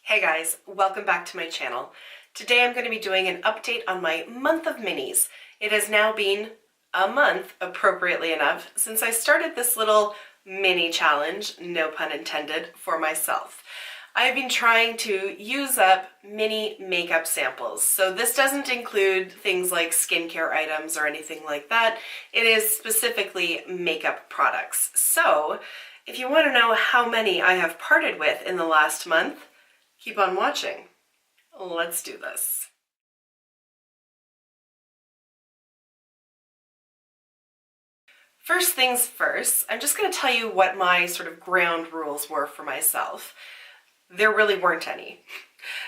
Hey guys, welcome back to my channel. Today I'm going to be doing an update on my month of minis. It has now been a month, appropriately enough, since I started this little mini challenge, no pun intended, for myself. I have been trying to use up mini makeup samples. So this doesn't include things like skincare items or anything like that. It is specifically makeup products. So if you want to know how many I have parted with in the last month, keep on watching. Let's do this. First things first, I'm just going to tell you what my sort of ground rules were for myself. There really weren't any.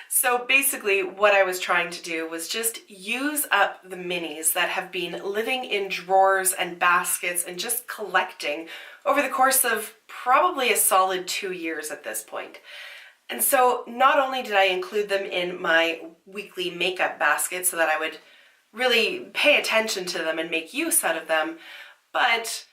So basically what I was trying to do was just use up the minis that have been living in drawers and baskets and just collecting over the course of probably a solid 2 years at this point. And so not only did I include them in my weekly makeup basket so that I would really pay attention to them and make use out of them, but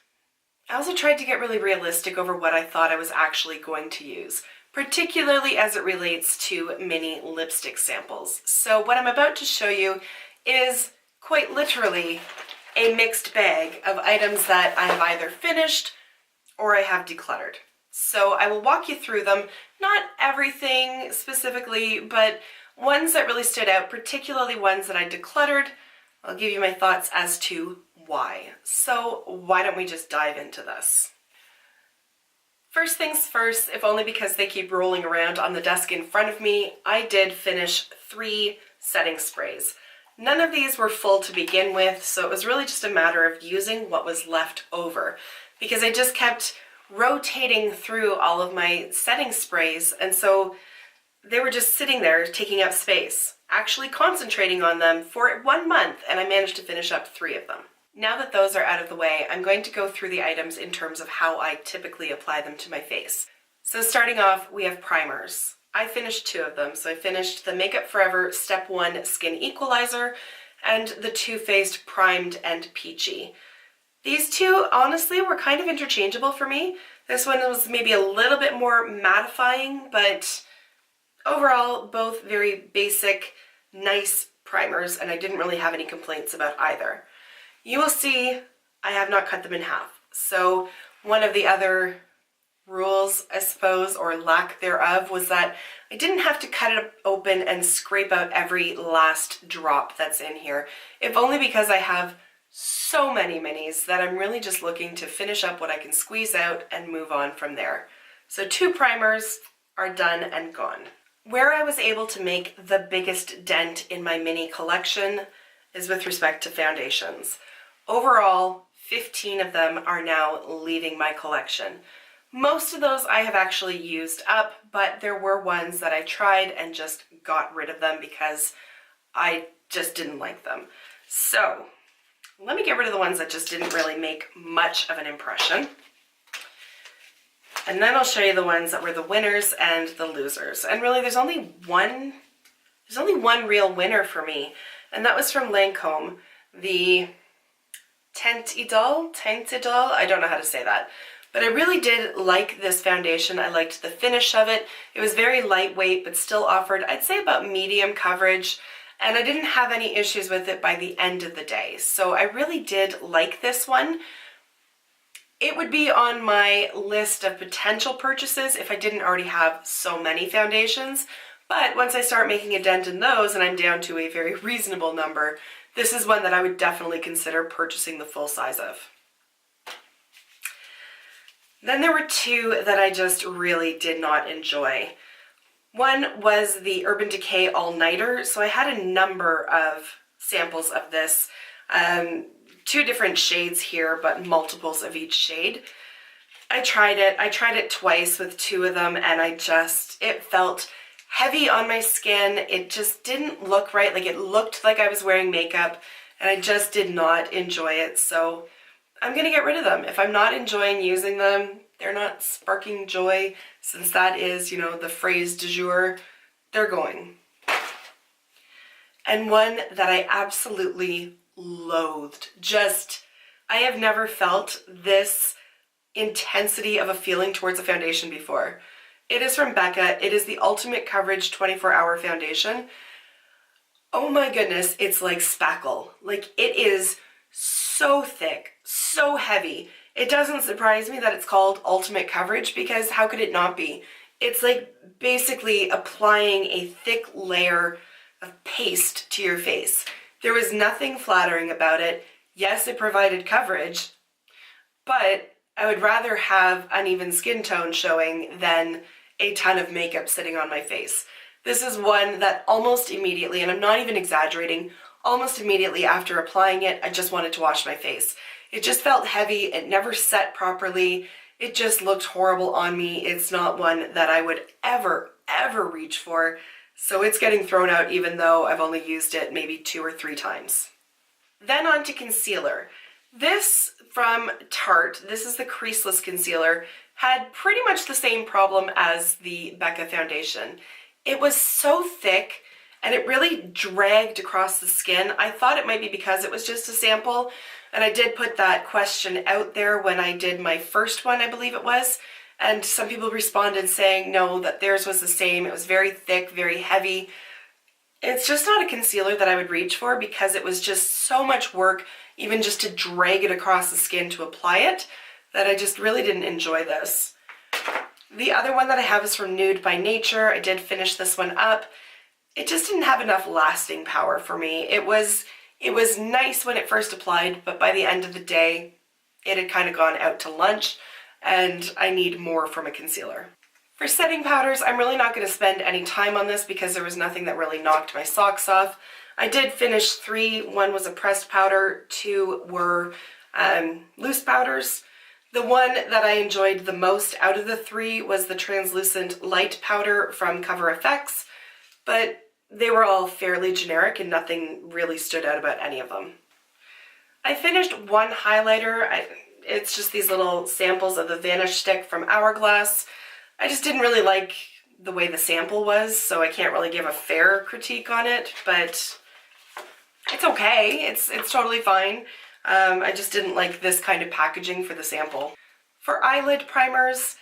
I also tried to get really realistic over what I thought I was actually going to use, particularly as it relates to mini lipstick samples. So what I'm about to show you is quite literally a mixed bag of items that I have either finished or I have decluttered. So I will walk you through them, not everything specifically, but ones that really stood out, particularly ones that I decluttered. I'll give you my thoughts as to why. So why don't we just dive into this? First things first, if only because they keep rolling around on the desk in front of me, I did finish 3 setting sprays. None of these were full to begin with, so it was really just a matter of using what was left over, because I just kept rotating through all of my setting sprays, and so they were just sitting there taking up space, actually concentrating on them for 1 month, and I managed to finish up 3 of them. Now that those are out of the way, I'm going to go through the items in terms of how I typically apply them to my face. So starting off, we have primers. I finished 2 of them. So I finished the Makeup Forever Step 1 Skin Equalizer and the Too Faced Primed and Peachy. These 2, honestly, were kind of interchangeable for me. This one was maybe a little bit more mattifying, but overall, both very basic, nice primers, and I didn't really have any complaints about either. You will see I have not cut them in half. So one of the other rules, I suppose, or lack thereof, was that I didn't have to cut it open and scrape out every last drop that's in here, if only because I have so many minis that I'm really just looking to finish up what I can squeeze out and move on from there. So 2 primers are done and gone. Where I was able to make the biggest dent in my mini collection is with respect to foundations. Overall, 15 of them are now leaving my collection. Most of those I have actually used up, but there were ones that I tried and just got rid of them because I just didn't like them. So let me get rid of the ones that just didn't really make much of an impression. And then I'll show you the ones that were the winners and the losers. And really there's only one real winner for me, and that was from Lancome, the Teint Idole, I don't know how to say that. But I really did like this foundation. I liked the finish of it. It was very lightweight, but still offered, I'd say, about medium coverage. And I didn't have any issues with it by the end of the day. So I really did like this one. It would be on my list of potential purchases if I didn't already have so many foundations. But once I start making a dent in those and I'm down to a very reasonable number, this is one that I would definitely consider purchasing the full size of. Then there were 2 that I just really did not enjoy. One was the Urban Decay All Nighter. So I had a number of samples of this, 2 different shades here, but multiples of each shade. I tried it twice with 2 of them, and it felt heavy on my skin. It just didn't look right. Like, it looked like I was wearing makeup, and I just did not enjoy it. So I'm gonna get rid of them. If I'm not enjoying using them, they're not sparking joy, since that is, the phrase du jour, they're going. And one that I absolutely loathed. I have never felt this intensity of a feeling towards a foundation before. It is from Becca. It is the Ultimate Coverage 24-Hour Foundation. Oh my goodness, it's like spackle. Like, it is so thick, so heavy. It doesn't surprise me that it's called Ultimate Coverage, because how could it not be? It's like basically applying a thick layer of paste to your face. There was nothing flattering about it. Yes, it provided coverage, but I would rather have uneven skin tone showing than a ton of makeup sitting on my face. This is one that almost immediately, and I'm not even exaggerating, almost immediately after applying it, I just wanted to wash my face. It just felt heavy. It never set properly. It just looked horrible on me. It's not one that I would ever reach for. So it's getting thrown out even though I've only used it maybe 2 or 3 times. Then on to concealer. This from Tarte, this is the Creaseless Concealer, had pretty much the same problem as the Becca foundation. It was so thick and it really dragged across the skin. I thought it might be because it was just a sample, and I did put that question out there when I did my first one, I believe it was, and some people responded saying no, that theirs was the same. It was very thick, very heavy. It's just not a concealer that I would reach for because it was just so much work, even just to drag it across the skin to apply it, that I just really didn't enjoy this. The other one that I have is from Nude by Nature. I did finish this one up. It just didn't have enough lasting power for me. It was nice when it first applied, but by the end of the day, it had kind of gone out to lunch, and I need more from a concealer. For setting powders, I'm really not going to spend any time on this because there was nothing that really knocked my socks off. I did finish 3. 1 was a pressed powder, 2 were loose powders. The one that I enjoyed the most out of the 3 was the translucent light powder from Cover FX, but they were all fairly generic and nothing really stood out about any of them. I finished 1 highlighter. It's just these little samples of the Vanish Stick from Hourglass. I just didn't really like the way the sample was, so I can't really give a fair critique on it, but it's okay. It's totally fine. I just didn't like this kind of packaging for the sample. For eyelid primers,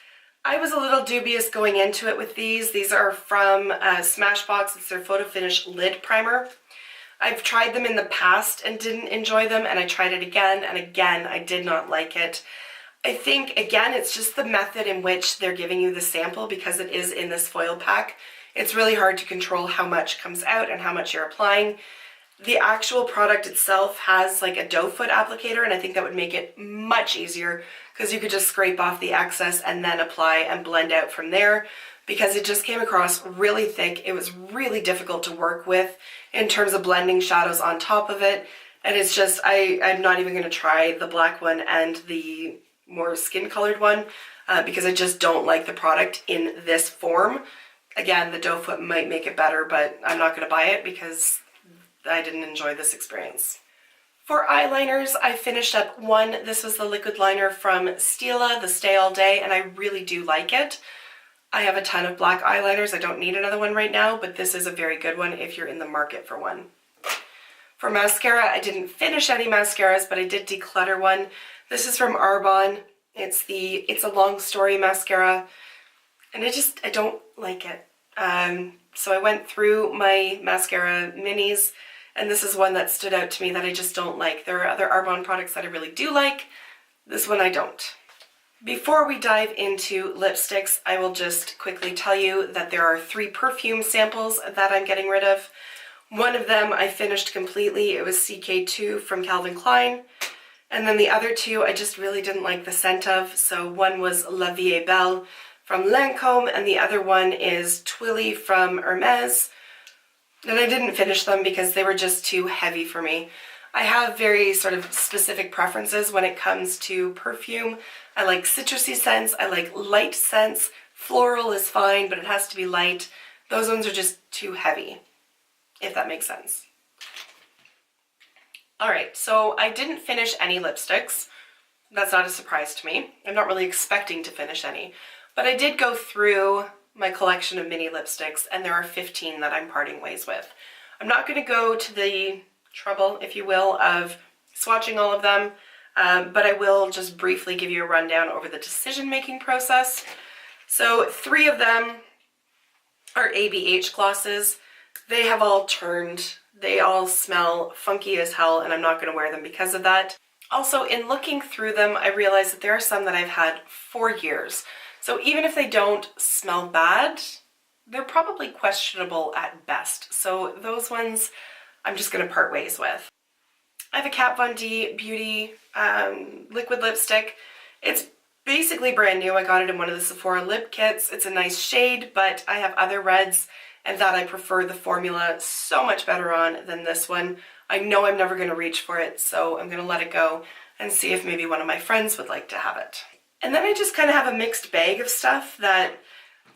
I was a little dubious going into it with these. These are from Smashbox. It's their Photo Finish Lid Primer. I've tried them in the past and didn't enjoy them, and I tried it again, and again, I did not like it. I think, again, it's just the method in which they're giving you the sample because it is in this foil pack. It's really hard to control how much comes out and how much you're applying. The actual product itself has like a doe foot applicator, and I think that would make it much easier because you could just scrape off the excess and then apply and blend out from there, because it just came across really thick. It was really difficult to work with in terms of blending shadows on top of it, and it's just, I'm not even going to try the black one and the more skin colored one because I just don't like the product in this form. Again, the doe foot might make it better, but I'm not going to buy it because I didn't enjoy this experience. For eyeliners, I finished up 1. This was the liquid liner from Stila, the Stay All Day, and I really do like it. I have a ton of black eyeliners. I don't need another one right now, but this is a very good one if you're in the market for one. For mascara, I didn't finish any mascaras, but I did declutter one. This is from Arbonne. It's a Long Story mascara, and I don't like it. So I went through my mascara minis, and this is one that stood out to me that I just don't like. There are other Arbonne products that I really do like. This one I don't. Before we dive into lipsticks, I will just quickly tell you that there are 3 perfume samples that I'm getting rid of. One of them I finished completely. It was CK2 from Calvin Klein. And then the other 2 I just really didn't like the scent of. So one was La Vie est Belle from Lancome, and the other one is Twilly from Hermes. And I didn't finish them because they were just too heavy for me. I have very sort of specific preferences when it comes to perfume. I like citrusy scents, I like light scents. Floral is fine, but it has to be light. Those ones are just too heavy, if that makes sense. Alright, so I didn't finish any lipsticks. That's not a surprise to me. I'm not really expecting to finish any. But I did go through my collection of mini lipsticks, and there are 15 that I'm parting ways with. I'm not going to go to the trouble, if you will, of swatching all of them, but I will just briefly give you a rundown over the decision-making process. So 3 of them are ABH glosses. They have all turned. They all smell funky as hell, and I'm not going to wear them because of that. Also, in looking through them, I realized that there are some that I've had for years. So even if they don't smell bad, they're probably questionable at best. So those ones I'm just going to part ways with. I have a Kat Von D Beauty liquid lipstick. It's basically brand new. I got it in one of the Sephora lip kits. It's a nice shade, but I have other reds and that I prefer the formula so much better on than this one. I know I'm never going to reach for it, so I'm going to let it go and see if maybe one of my friends would like to have it. And then I just kind of have a mixed bag of stuff that,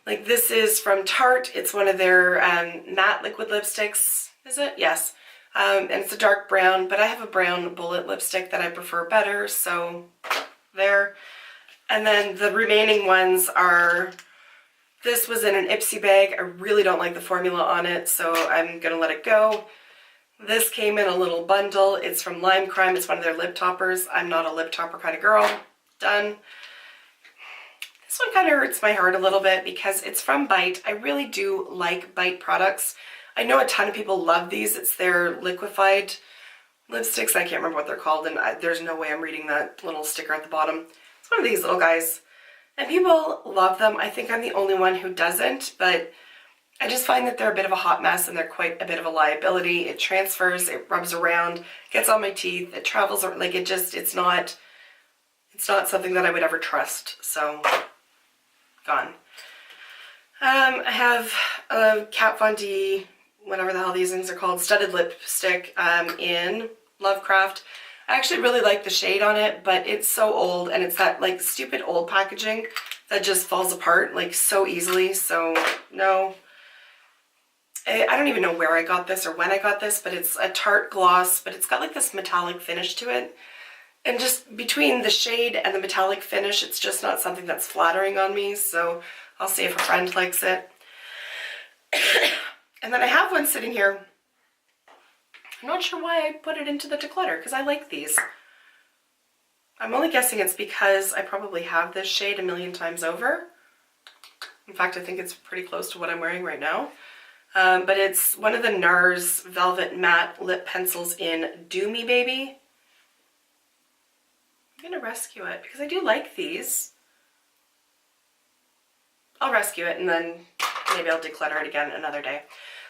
like, this is from Tarte. It's one of their matte liquid lipsticks. Is it? Yes. And it's a dark brown, but I have a brown bullet lipstick that I prefer better, so there. And then the remaining ones are, this was in an Ipsy bag. I really don't like the formula on it, so I'm going to let it go. This came in a little bundle. It's from Lime Crime. It's one of their lip toppers. I'm not a lip topper kind of girl. Done. This one kind of hurts my heart a little bit because it's from Bite. I really do like Bite products. I know a ton of people love these. It's their liquefied lipsticks. I can't remember what they're called, and there's no way I'm reading that little sticker at the bottom. It's one of these little guys. And people love them. I think I'm the only one who doesn't, but I just find that they're a bit of a hot mess and they're quite a bit of a liability. It transfers, it rubs around, gets on my teeth, it travels, like it's not something that I would ever trust. So, gone. I have a Kat Von D, whatever the hell these things are called, studded lipstick in Lovecraft. I actually really like the shade on it, but it's so old and it's that like stupid old packaging that just falls apart like so easily. So no. I don't even know where I got this or when I got this, but it's a Tarte gloss, but it's got like this metallic finish to it. And just between the shade and the metallic finish, it's just not something that's flattering on me. So I'll see if a friend likes it. And then I have one sitting here. I'm not sure why I put it into the declutter because I like these. I'm only guessing it's because I probably have this shade a million times over. In fact, I think it's pretty close to what I'm wearing right now. But it's one of the NARS Velvet Matte Lip Pencils in Do Me Baby. I'm going to rescue it because I do like these. I'll rescue it and then maybe I'll declutter it again another day.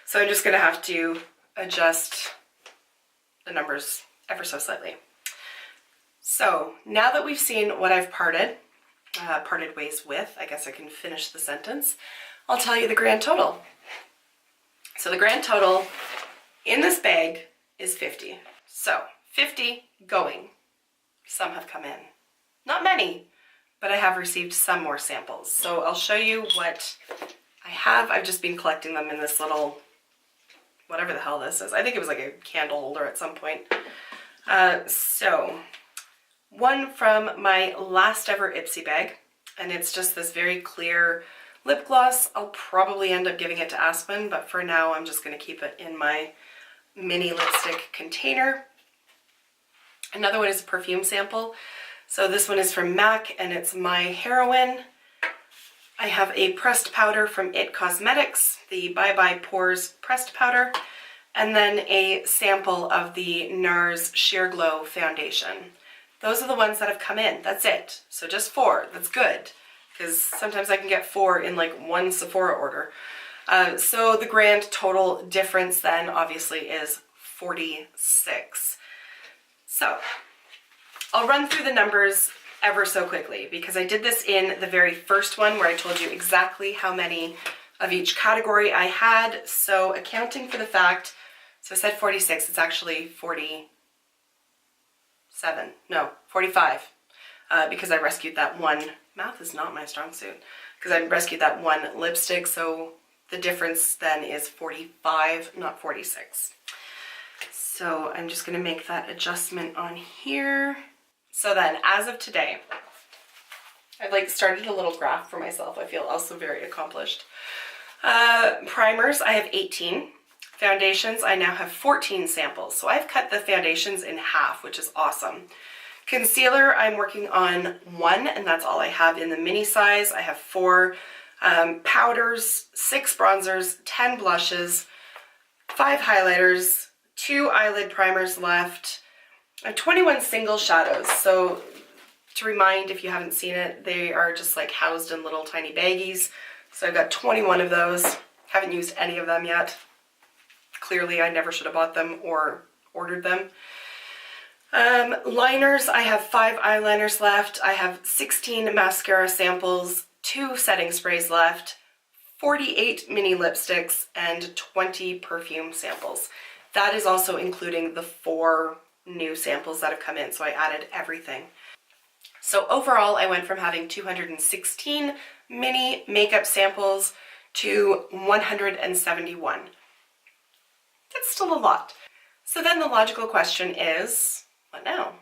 So I'm just going to have to adjust the numbers ever so slightly. So now that we've seen what I've parted ways with, I guess I can finish the sentence, I'll tell you the grand total. So the grand total in this bag is 50. So 50 going. Some have come in. Not many, but I have received some more samples. So I'll show you what I have. I've just been collecting them in this little, whatever the hell this is. I think it was like a candle holder at some point. So one from my last ever Ipsy bag, and it's just this very clear lip gloss. I'll probably end up giving it to Aspen, but for now I'm just going to keep it in my mini lipstick container. Another one is a perfume sample. So this one is from MAC and it's My Heroine. I have a pressed powder from IT Cosmetics, the Bye Bye Pores pressed powder, and then a sample of the NARS Sheer Glow foundation. Those are the ones that have come in. That's it. So just 4. That's good, because sometimes I can get 4 in like one Sephora order. So the grand total difference then obviously is 46. So I'll run through the numbers ever so quickly because I did this in the very first one where I told you exactly how many of each category I had. So accounting for the fact, so I said 46, it's actually 47, no, 45, because I rescued that one. Math is not my strong suit, because I rescued that one lipstick, so the difference then is 45, not 46. So I'm just going to make that adjustment on here. So then, as of today, I've like started a little graph for myself. I feel also very accomplished. Primers, I have 18. Foundations, I now have 14 samples. So I've cut the foundations in half, which is awesome. Concealer, I'm working on 1, and that's all I have in the mini size. I have 4 powders, 6 bronzers, 10 blushes, 5 highlighters, 2 eyelid primers left, and 21 single shadows. So to remind, if you haven't seen it, they are just like housed in little tiny baggies. So I've got 21 of those. Haven't used any of them yet. Clearly, I never should have bought them or ordered them. Liners, I have 5 eyeliners left. I have 16 mascara samples, 2 setting sprays left, 48 mini lipsticks, and 20 perfume samples. That is also including the 4 new samples that have come in, so I added everything. So overall, I went from having 216 mini makeup samples to 171. That's still a lot. So then the logical question is, what now?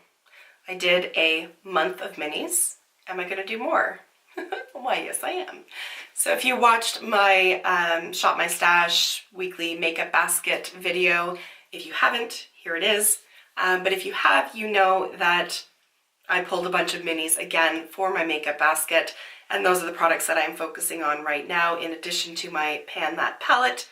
I did a month of minis. Am I going to do more? Why, yes, I am. So if you watched my Shop My Stash weekly makeup basket video, if you haven't, here it is. But if you have, you know that I pulled a bunch of minis again for my makeup basket, and those are the products that I'm focusing on right now, in addition to my Pan That palette.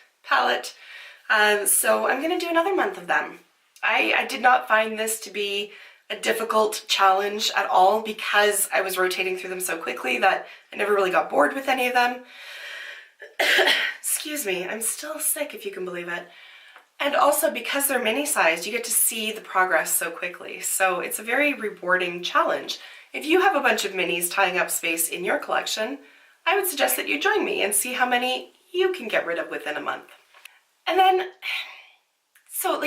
So I'm going to do another month of them. I did not find this to be a difficult challenge at all, because I was rotating through them so quickly that I never really got bored with any of them. Excuse me, I'm still sick, if you can believe it. And also, because they're mini-sized, you get to see the progress so quickly. So it's a very rewarding challenge. If you have a bunch of minis tying up space in your collection, I would suggest that you join me and see how many you can get rid of within a month. And then, so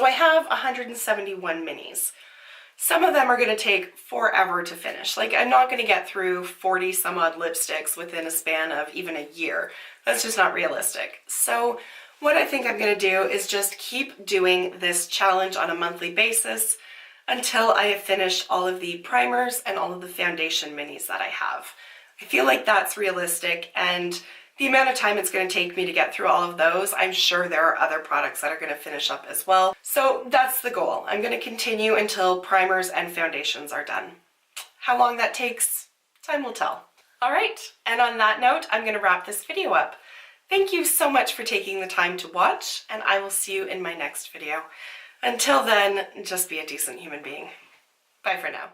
I have 171 minis. Some of them are going to take forever to finish. Like, I'm not going to get through 40 some odd lipsticks within a span of even a year. That's just not realistic. So what I think I'm going to do is just keep doing this challenge on a monthly basis until I have finished all of the primers and all of the foundation minis that I have. I feel like that's realistic, and the amount of time it's going to take me to get through all of those, I'm sure there are other products that are going to finish up as well. So that's the goal. I'm going to continue until primers and foundations are done. How long that takes, time will tell. All right, and on that note, I'm going to wrap this video up. Thank you so much for taking the time to watch, and I will see you in my next video. Until then, just be a decent human being. Bye for now.